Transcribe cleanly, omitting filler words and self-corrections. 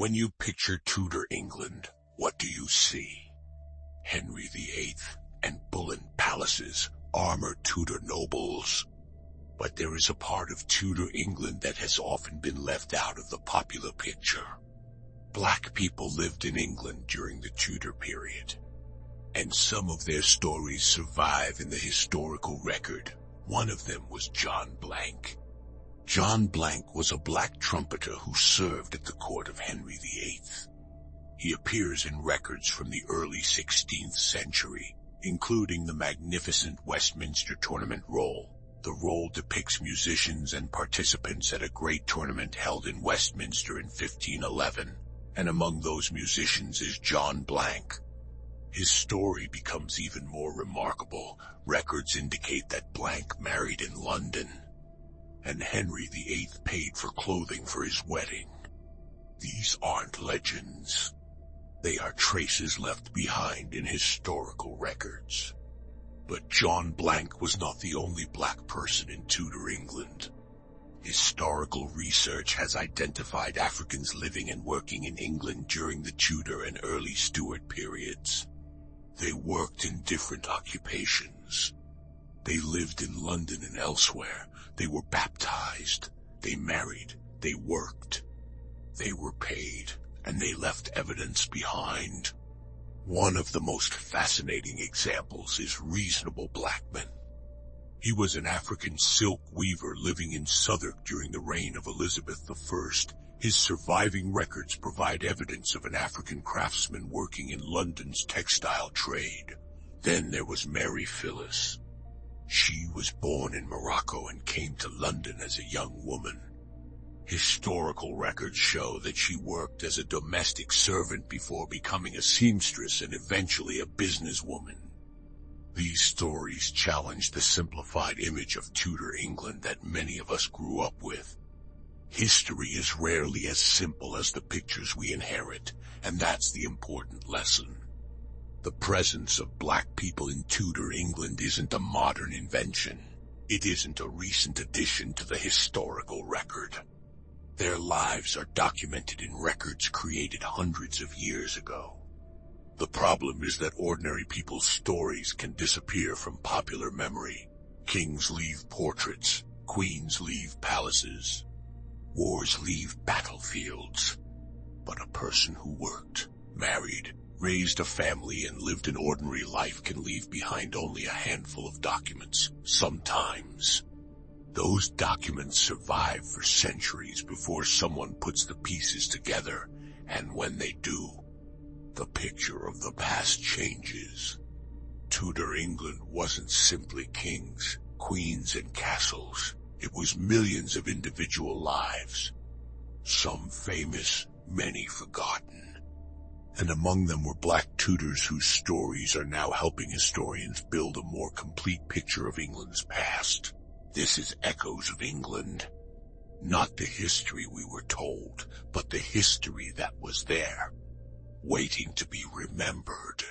When you picture Tudor England, what do you see? Henry VIII and Boleyn palaces, armored Tudor nobles. But there is a part of Tudor England that has often been left out of the popular picture. Black people lived in England during the Tudor period, and some of their stories survive in the historical record. One of them was John Blanke. John Blanke was a black trumpeter who served at the court of Henry VIII. He appears in records from the early 16th century, including the magnificent Westminster Tournament Roll. The roll depicts musicians and participants at a great tournament held in Westminster in 1511, and among those musicians is John Blanke. His story becomes even more remarkable. Records indicate that Blanke married in London, and Henry VIII paid for clothing for his wedding. These aren't legends. They are traces left behind in historical records. But John Blanke was not the only black person in Tudor England. Historical research has identified Africans living and working in England during the Tudor and early Stuart periods. They worked in different occupations. They lived in London and elsewhere. They were baptized. They married. They worked. They were paid, and they left evidence behind. One of the most fascinating examples is Reasonable Blackman. He was an African silk weaver living in Southwark during the reign of Elizabeth I. His surviving records provide evidence of an African craftsman working in London's textile trade. Then there was Mary Phyllis. She was born in Morocco and came to London as a young woman. Historical records show that she worked as a domestic servant before becoming a seamstress and eventually a businesswoman. These stories challenge the simplified image of Tudor England that many of us grew up with. History is rarely as simple as the pictures we inherit, and that's the important lesson. The presence of black people in Tudor England isn't a modern invention. It isn't a recent addition to the historical record. Their lives are documented in records created hundreds of years ago. The problem is that ordinary people's stories can disappear from popular memory. Kings leave portraits, queens leave palaces, wars leave battlefields. But a person who worked, married, raised a family, and lived an ordinary life can leave behind only a handful of documents. Sometimes those documents survive for centuries before someone puts the pieces together, and when they do, the picture of the past changes. Tudor England wasn't simply kings, queens, and castles. It was millions of individual lives, some famous, many forgotten. And among them were black Tudors whose stories are now helping historians build a more complete picture of England's past. This is Echoes of England. Not the history we were told, but the history that was there, waiting to be remembered.